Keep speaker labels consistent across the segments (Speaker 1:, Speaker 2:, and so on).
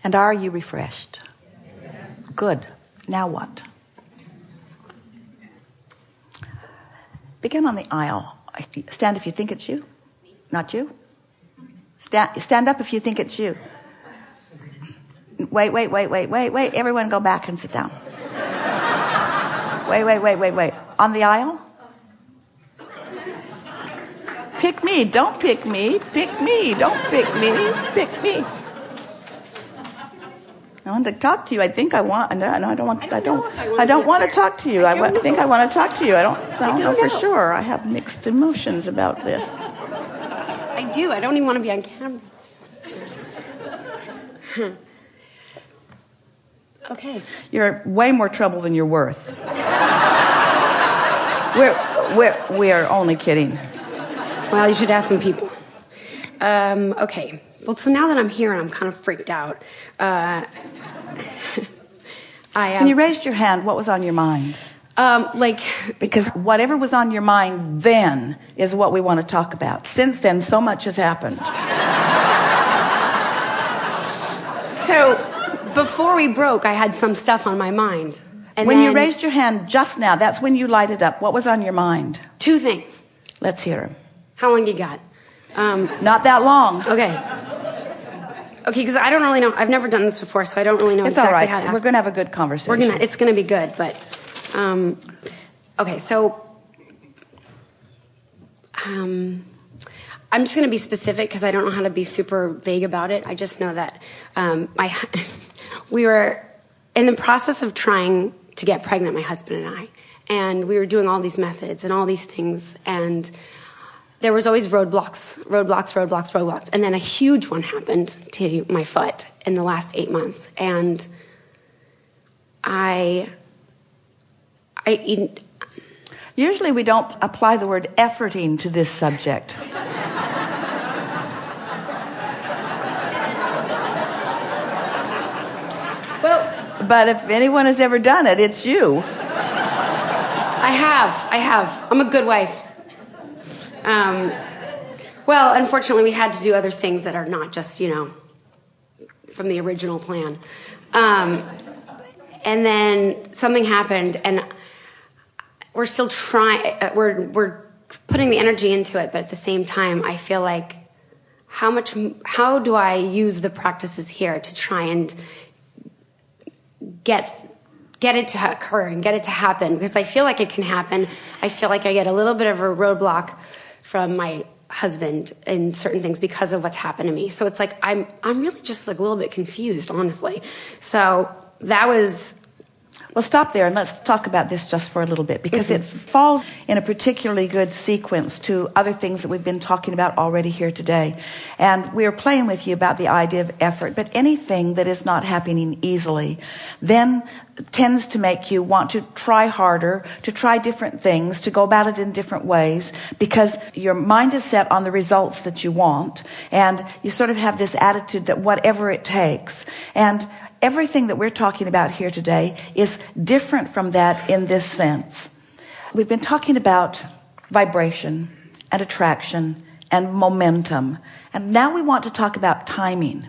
Speaker 1: And are you refreshed? Good. Now what? Begin on the aisle. Stand if you think it's you. Not you. Stand up if you think it's you. Wait. Everyone go back and sit down. Wait. On the aisle? Pick me. Don't pick me. Pick me. Don't pick me. Pick me. I want to talk to you. I think I want. No, I don't want. I don't want to talk to you. I think I want to talk to you. I don't know for sure. I have mixed emotions about this.
Speaker 2: I do. I don't even want to be on camera. Okay.
Speaker 1: You're way more trouble than you're worth. We are only kidding.
Speaker 2: Well, you should ask some people. Okay. Well, so now that I'm here and I'm kind of freaked out,
Speaker 1: When you raised your hand, what was on your mind? Because whatever was on your mind then is what we want to talk about. Since then, so much has happened.
Speaker 2: So, before we broke, I had some stuff on my mind. And
Speaker 1: when you raised your hand just now, that's when you lighted up. What was on your mind?
Speaker 2: 2 things.
Speaker 1: Let's hear them.
Speaker 2: How long you got?
Speaker 1: Not that long.
Speaker 2: Okay, because I don't really know. I've never done this before, so I don't really know exactly how to ask.
Speaker 1: We're going to have a good conversation.
Speaker 2: It's going to be good, but... okay, so... I'm just going to be specific because I don't know how to be super vague about it. I just know that we were in the process of trying to get pregnant, my husband and I. And we were doing all these methods and all these things, and... there was always roadblocks. And then a huge one happened to my foot in the last 8 months. And
Speaker 1: Usually we don't apply the word efforting to this subject.
Speaker 2: Well,
Speaker 1: but if anyone has ever done it, it's you.
Speaker 2: I have. I'm a good wife. Well, unfortunately, we had to do other things that are not just, from the original plan. And then something happened, and we're still trying, we're putting the energy into it, but at the same time, I feel like, how do I use the practices here to try and get it to occur and get it to happen? Because I feel like it can happen. I feel like I get a little bit of a roadblock from my husband in certain things because of what's happened to me. So it's like I'm really just like a little bit confused, honestly. So that was...
Speaker 1: Well, stop there and let's talk about this just for a little bit, because it falls in a particularly good sequence to other things that we've been talking about already here today. And we're playing with you about the idea of effort, but anything that is not happening easily then tends to make you want to try harder, to try different things, to go about it in different ways, because your mind is set on the results that you want, and you sort of have this attitude that whatever it takes. And everything that we're talking about here today is different from that in this sense. We've been talking about vibration and attraction and momentum. And now we want to talk about timing,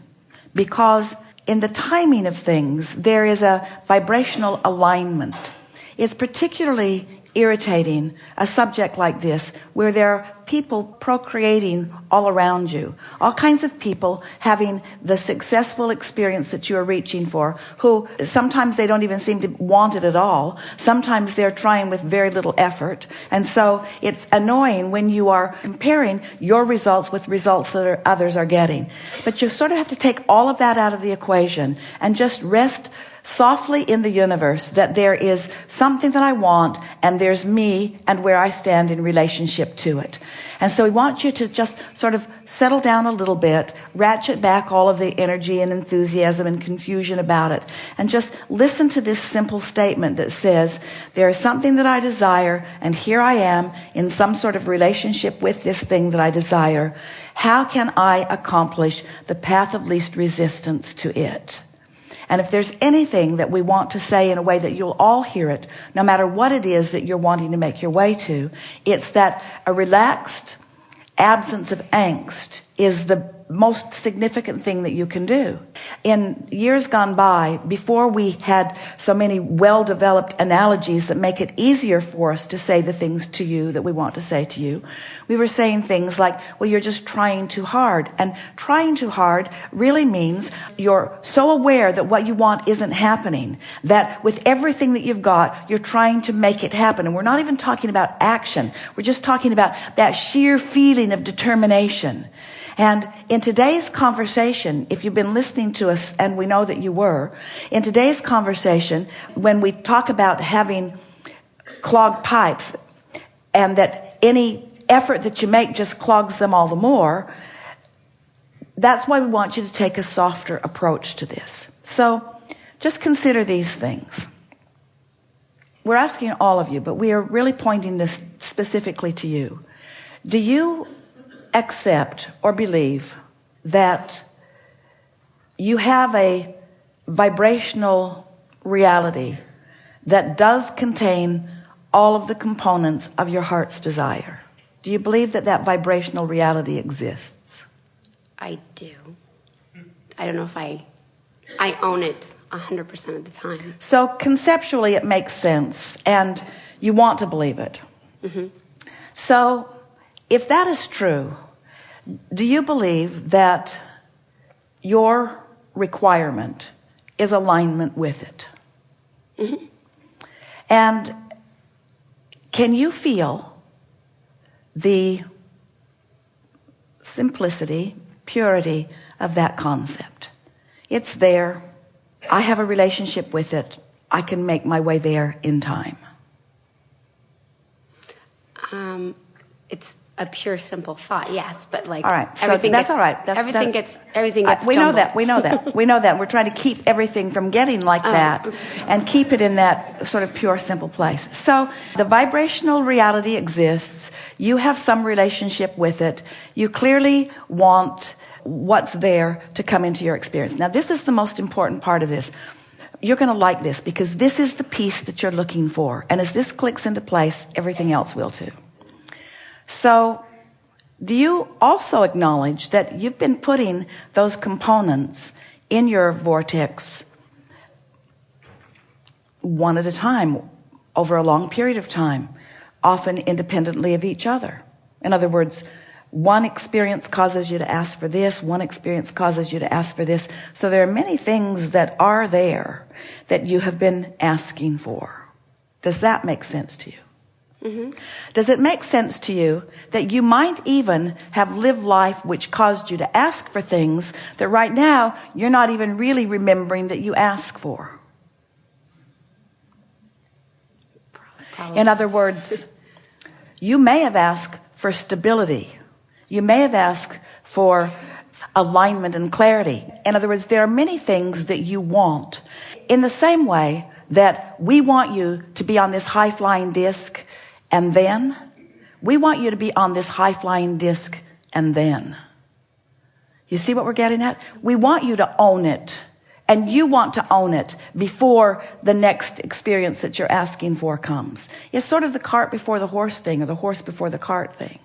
Speaker 1: because in the timing of things, there is a vibrational alignment. It's particularly irritating, a subject like this, where there are people procreating all around you, all kinds of people having the successful experience that you are reaching for, who sometimes they don't even seem to want it at all. Sometimes they're trying with very little effort. And so it's annoying when you are comparing your results with results that others are getting. But you sort of have to take all of that out of the equation and just rest softly in the universe that there is something that I want, and there's me and where I stand in relationship to it. And so we want you to just sort of settle down a little bit, ratchet back all of the energy and enthusiasm and confusion about it, and just listen to this simple statement that says, there is something that I desire, and here I am in some sort of relationship with this thing that I desire. How can I accomplish the path of least resistance to it? And if there's anything that we want to say in a way that you'll all hear it, no matter what it is that you're wanting to make your way to, it's that a relaxed absence of angst is the most significant thing that you can do. In years gone by, before we had so many well-developed analogies that make it easier for us to say the things to you that we want to say to you, we were saying things like, well, you're just trying too hard. And trying too hard really means you're so aware that what you want isn't happening, that with everything that you've got, you're trying to make it happen. And we're not even talking about action. We're just talking about that sheer feeling of determination. And in today's conversation, if you've been listening to us, and we know that you were, in today's conversation, when we talk about having clogged pipes and that any effort that you make just clogs them all the more, that's why we want you to take a softer approach to this. So just consider these things. We're asking all of you, but we are really pointing this specifically to you. Do you accept or believe that you have a vibrational reality that does contain all of the components of your heart's desire? Do you believe that that vibrational reality exists?
Speaker 2: I do. I don't know if I own it 100% of the time.
Speaker 1: So conceptually it makes sense, and you want to believe it.
Speaker 2: Mm-hmm.
Speaker 1: So if that is true, do you believe that your requirement is alignment with it?
Speaker 2: Mm-hmm.
Speaker 1: And can you feel the simplicity, purity of that concept? It's there. I have a relationship with it. I can make my way there in time.
Speaker 2: It's a pure, simple thought, yes, but like,
Speaker 1: all right, so
Speaker 2: everything
Speaker 1: that's
Speaker 2: gets,
Speaker 1: all right.
Speaker 2: Everything gets
Speaker 1: we know
Speaker 2: jumbled.
Speaker 1: that. We know that. We know that. We're trying to keep everything from getting like that, and keep it in that sort of pure, simple place. So the vibrational reality exists. You have some relationship with it. You clearly want what's there to come into your experience. Now, this is the most important part of this. You're going to like this, because this is the piece that you're looking for. And as this clicks into place, everything else will too. So, do you also acknowledge that you've been putting those components in your vortex one at a time, over a long period of time, often independently of each other? In other words, one experience causes you to ask for this, one experience causes you to ask for this. So there are many things that are there that you have been asking for. Does that make sense to you?
Speaker 2: Mm-hmm.
Speaker 1: Does it make sense to you that you might even have lived life which caused you to ask for things that right now you're not even really remembering that you asked for?
Speaker 2: Probably.
Speaker 1: In other words, you may have asked for stability. You may have asked for alignment and clarity. In other words, there are many things that you want. In the same way that we want you to be on this high-flying disc, and then we want you to be on this high-flying disc, and then. You see what we're getting at? We want you to own it, and you want to own it before the next experience that you're asking for comes. It's sort of the cart before the horse thing, or the horse before the cart thing.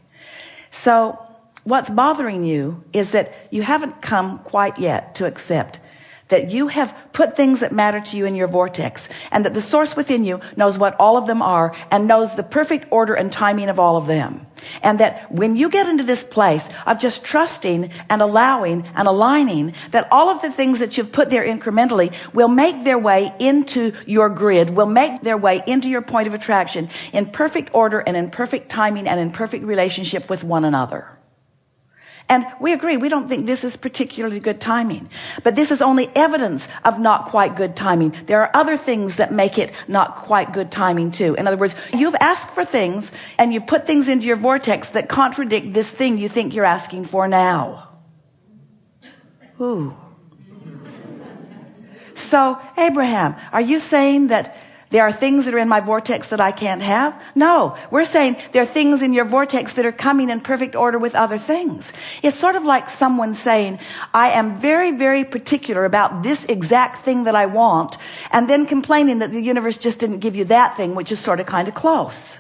Speaker 1: So what's bothering you is that you haven't come quite yet to accept that you have put things that matter to you in your vortex, and that the source within you knows what all of them are and knows the perfect order and timing of all of them. And that when you get into this place of just trusting and allowing and aligning, that all of the things that you've put there incrementally will make their way into your grid, will make their way into your point of attraction in perfect order and in perfect timing and in perfect relationship with one another. And we agree, we don't think this is particularly good timing. But this is only evidence of not quite good timing. There are other things that make it not quite good timing too. In other words, you've asked for things and you put things into your vortex that contradict this thing you think you're asking for now. Ooh. So, Abraham, are you saying that there are things that are in my vortex that I can't have? No, we're saying there are things in your vortex that are coming in perfect order with other things. It's sort of like someone saying, I am very, very particular about this exact thing that I want, and then complaining that the universe just didn't give you that thing, which is sort of kind of close.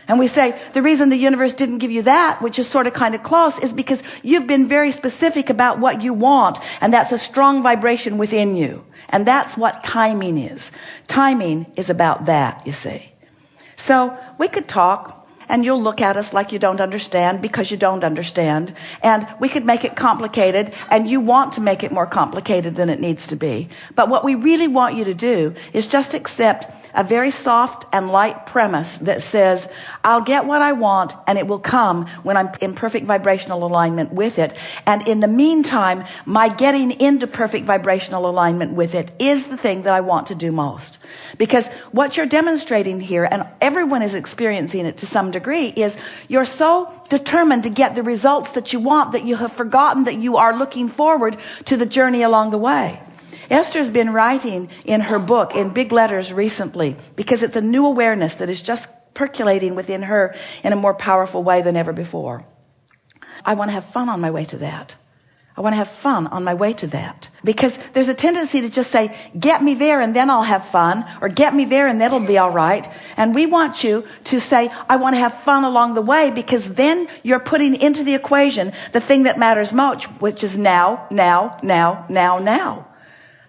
Speaker 1: And we say, the reason the universe didn't give you that, which is sort of kind of close, is because you've been very specific about what you want. And that's a strong vibration within you. And that's what timing is. Timing is about that, you see. So we could talk, and you'll look at us like you don't understand because you don't understand. And we could make it complicated, and you want to make it more complicated than it needs to be. But what we really want you to do is just accept a very soft and light premise that says, I'll get what I want, and it will come when I'm in perfect vibrational alignment with it. And in the meantime, my getting into perfect vibrational alignment with it is the thing that I want to do most. Because what you're demonstrating here, and everyone is experiencing it to some degree, is you're so determined to get the results that you want that you have forgotten that you are looking forward to the journey along the way. Esther's been writing in her book in big letters recently because it's a new awareness that is just percolating within her in a more powerful way than ever before. I want to have fun on my way to that. I want to have fun on my way to that. Because there's a tendency to just say, get me there and then I'll have fun, or get me there and that'll be all right. And we want you to say, I want to have fun along the way, because then you're putting into the equation the thing that matters most, which is now, now, now, now, now.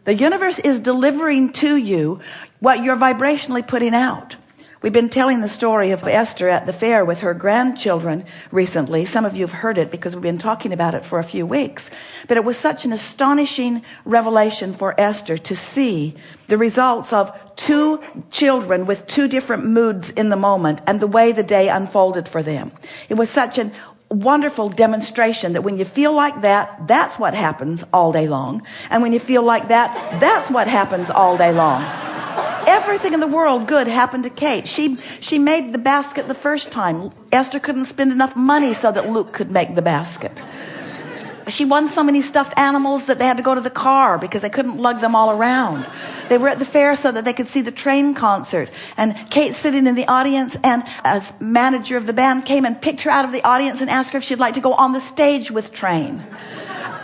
Speaker 1: The universe is delivering to you what you're vibrationally putting out. We've been telling the story of Esther at the fair with her grandchildren recently. Some of you have heard it because we've been talking about it for a few weeks. But it was such an astonishing revelation for Esther to see the results of two children with two different moods in the moment and the way the day unfolded for them. It was such an wonderful demonstration that when you feel like that, that's what happens all day long. And when you feel like that, that's what happens all day long. Everything in the world good happened to Kate. She made the basket the first time. Esther couldn't spend enough money so that Luke could make the basket. She won so many stuffed animals that they had to go to the car because they couldn't lug them all around. They were at the fair so that they could see the train concert. And Kate sitting in the audience, and as manager of the band came and picked her out of the audience and asked her if she'd like to go on the stage with Train.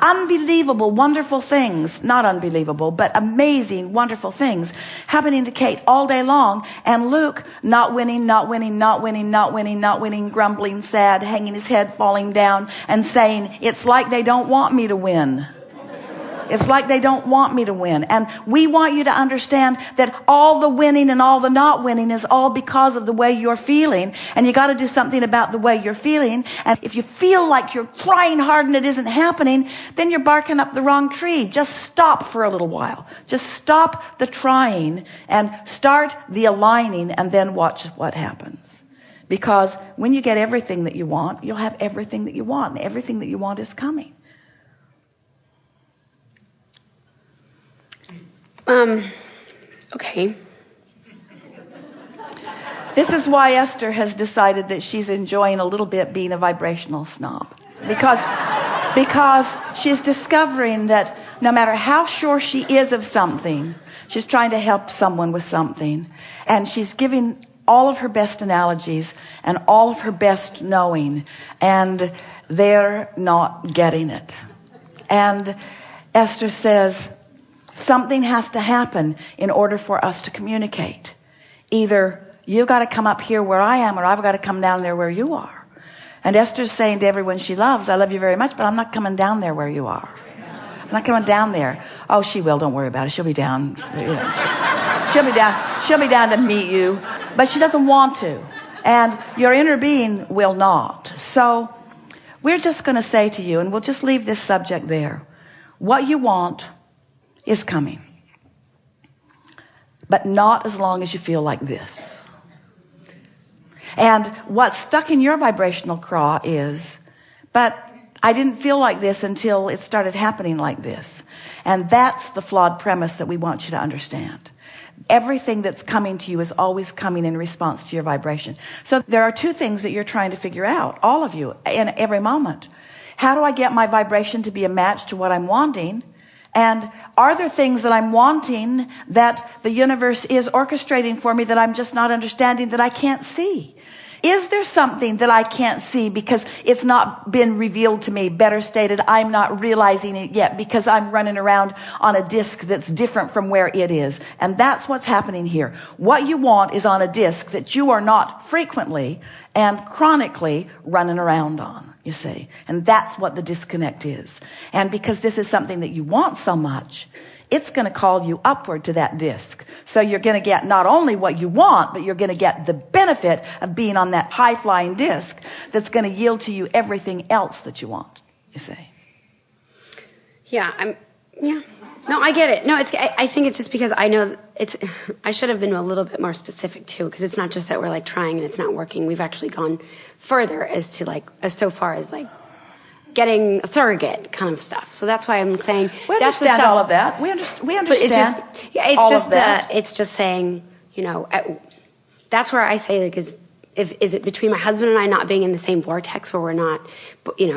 Speaker 1: Unbelievable, wonderful things, not unbelievable, but amazing, wonderful things happening to Kate all day long. And Luke not winning, grumbling, sad, hanging his head, falling down and saying, it's like they don't want me to win. It's like they don't want me to win. And we want you to understand that all the winning and all the not winning is all because of the way you're feeling. And you got to do something about the way you're feeling. And if you feel like you're trying hard and it isn't happening, then you're barking up the wrong tree. Just stop for a little while. Just stop the trying and start the aligning, and then watch what happens. Because when you get everything that you want, you'll have everything that you want. And everything that you want is coming.
Speaker 2: Okay.
Speaker 1: This is why Esther has decided that she's enjoying a little bit being a vibrational snob. Because she's discovering that no matter how sure she is of something, she's trying to help someone with something. And she's giving all of her best analogies and all of her best knowing. And they're not getting it. And Esther says, something has to happen in order for us to communicate. Either you've got to come up here where I am, or I've got to come down there where you are. And Esther's saying to everyone she loves, I love you very much, but I'm not coming down there where you are. I'm not coming down there. Oh, she will. Don't worry about it. She'll be down. She'll be down. She'll be down to meet you. But she doesn't want to. And your inner being will not. So we're just going to say to you, and we'll just leave this subject there. What you want is coming, but not as long as you feel like this. And what's stuck in your vibrational craw is, but I didn't feel like this until it started happening like this. And that's the flawed premise that we want you to understand. Everything that's coming to you is always coming in response to your vibration. So there are two things that you're trying to figure out, all of you, in every moment. How do I get my vibration to be a match to what I'm wanting? And are there things that I'm wanting that the universe is orchestrating for me that I'm just not understanding, that I can't see? Is there something that I can't see because it's not been revealed to me? Better stated, I'm not realizing it yet because I'm running around on a disc that's different from where it is. And that's what's happening here. What you want is on a disc that you are not frequently and chronically running around on, you see. And that's what the disconnect is. And because this is something that you want so much, it's going to call you upward to that disc. So you're going to get not only what you want, but you're going to get the benefit of being on that high-flying disc that's going to yield to you everything else that you want, you see.
Speaker 2: Yeah. No, I get it. No, I think it's just because I know I should have been a little bit more specific too, because it's not just that we're like trying and it's not working. We've actually gone further as so far as like getting a surrogate kind of stuff. So that's why I'm saying
Speaker 1: we
Speaker 2: that's
Speaker 1: understand
Speaker 2: the stuff,
Speaker 1: all of that. We understand.
Speaker 2: But it's just saying, that's where I say like is it between my husband and I not being in the same vortex where we're not, he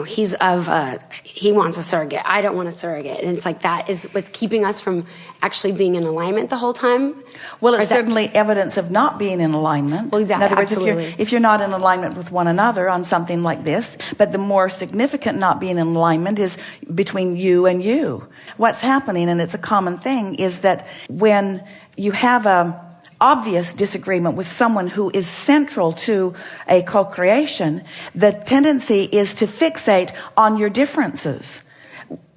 Speaker 2: wants a surrogate. I don't want a surrogate. And it's like that was keeping us from actually being in alignment the whole time.
Speaker 1: Well, it's certainly evidence of not being in alignment.
Speaker 2: Well,
Speaker 1: in other words,
Speaker 2: absolutely.
Speaker 1: if you're not in alignment with one another on something like this, but the more significant not being in alignment is between you and you. What's happening, and it's a common thing, is that when you have a obvious disagreement with someone who is central to a co-creation, the tendency is to fixate on your differences.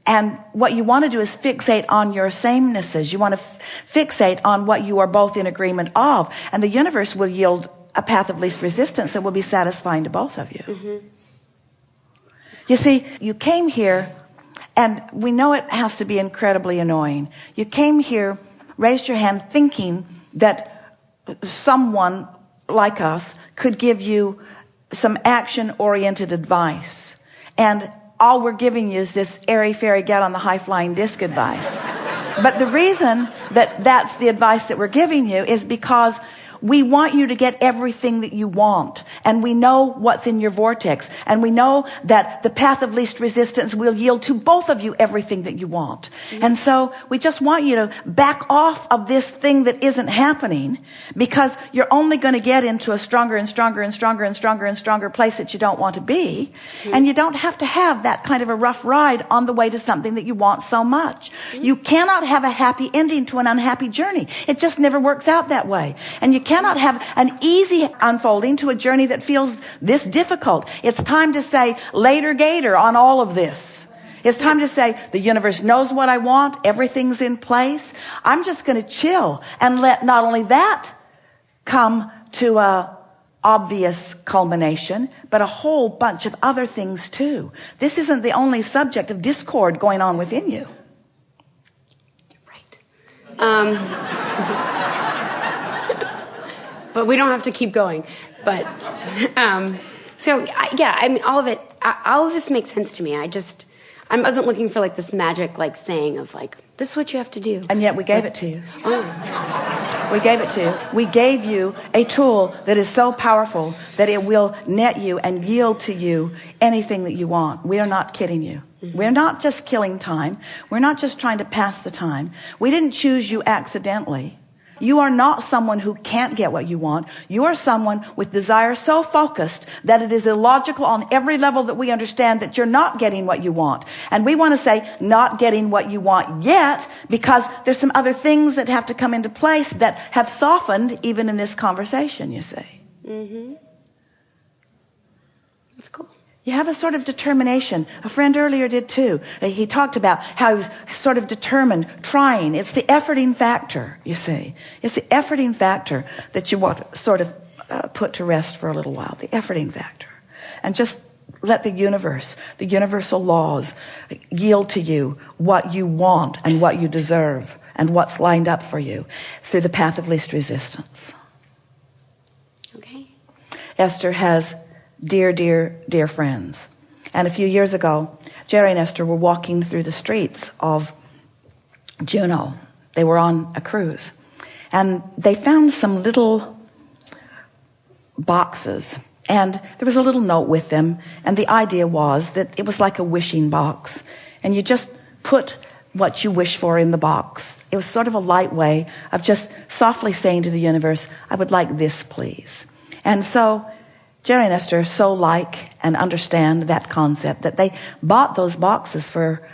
Speaker 1: And what you want to do is fixate on your samenesses. You want to fixate on what you are both in agreement of. And the universe will yield a path of least resistance that will be satisfying to both of you.
Speaker 2: Mm-hmm.
Speaker 1: You see, you came here, and we know it has to be incredibly annoying. You came here, raised your hand, thinking that someone like us could give you some action-oriented advice. And all we're giving you is this airy-fairy get on the high-flying disc advice. But the reason that that's the advice that we're giving you is because we want you to get everything that you want. And we know what's in your vortex. And we know that the path of least resistance will yield to both of you everything that you want. Mm-hmm. And so we just want you to back off of this thing that isn't happening, because you're only going to get into a stronger and stronger and stronger and stronger and stronger place that you don't want to be. Mm-hmm. And you don't have to have that kind of a rough ride on the way to something that you want so much. Mm-hmm. You cannot have a happy ending to an unhappy journey. It just never works out that way. And you cannot have an easy unfolding to a journey that feels this difficult. It's time to say later gator on all of this. It's time to say the universe knows what I want. Everything's in place. I'm just going to chill and let not only that come to a obvious culmination, but a whole bunch of other things too. This isn't the only subject of discord going on within you.
Speaker 2: Right. But we don't have to keep going. But, all of this makes sense to me. I wasn't looking for like this magic like saying of like, this is what you have to do.
Speaker 1: And yet we gave it to you.
Speaker 2: Oh.
Speaker 1: We gave it to you. We gave you a tool that is so powerful that it will net you and yield to you anything that you want. We are not kidding you. Mm-hmm. We're not just killing time. We're not just trying to pass the time. We didn't choose you accidentally. You are not someone who can't get what you want. You are someone with desire so focused that it is illogical on every level that we understand that you're not getting what you want. And we want to say not getting what you want yet, because there's some other things that have to come into place that have softened even in this conversation, you see.
Speaker 2: Mm-hmm. That's cool.
Speaker 1: You have a sort of determination. A friend earlier did too. He talked about how he was sort of determined, trying. It's the efforting factor, you see. It's the efforting factor that you want to sort of put to rest for a little while. The efforting factor. And just let the universe, the universal laws, yield to you what you want and what you deserve and what's lined up for you through the path of least resistance.
Speaker 2: Okay.
Speaker 1: Esther has dear, dear, dear friends. And a few years ago, Jerry and Esther were walking through the streets of Juneau. They were on a cruise. And they found some little boxes. And there was a little note with them. And the idea was that it was like a wishing box. And you just put what you wish for in the box. It was sort of a light way of just softly saying to the universe, I would like this, please. And so Jerry and Esther so like and understand that concept that they bought those boxes for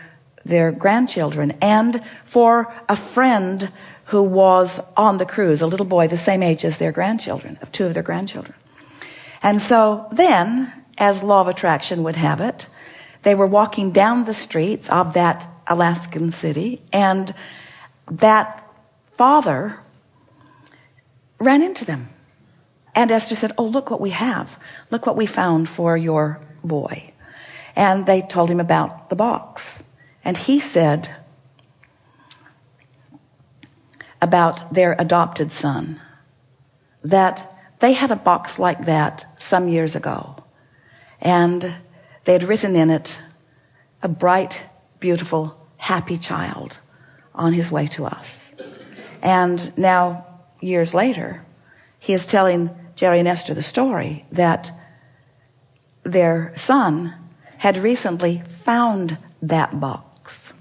Speaker 1: their grandchildren and for a friend who was on the cruise, a little boy the same age as their grandchildren, of two of their grandchildren. And so then, as law of attraction would have it, they were walking down the streets of that Alaskan city, and that father ran into them. And Esther said, "Oh, look what we have. Look what we found for your boy." And they told him about the box. And he said about their adopted son that they had a box like that some years ago. And they had written in it, "A bright, beautiful, happy child on his way to us." And now, years later, he is telling Jerry and Esther the story that their son had recently found that box.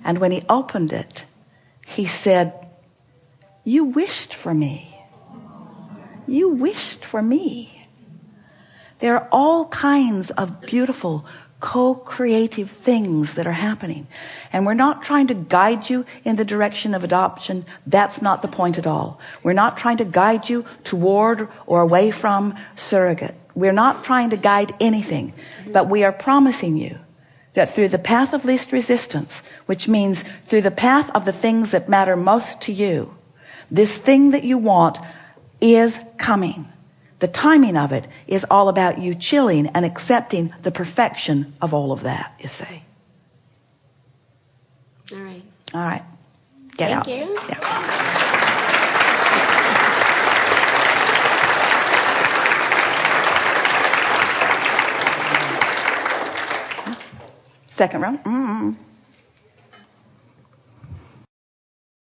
Speaker 1: And when he opened it, he said, "You wished for me. You wished for me." There are all kinds of beautiful co-creative things that are happening. And we're not trying to guide you in the direction of adoption. That's not the point at all. We're not trying to guide you toward or away from surrogate. We're not trying to guide anything. But we are promising you that through the path of least resistance, which means through the path of the things that matter most to you, this thing that you want is coming. The timing of it is all about you chilling and accepting the perfection of all of that, you see.
Speaker 2: All right.
Speaker 1: All right. Get out.
Speaker 2: Thank you.
Speaker 1: Yeah. Second round.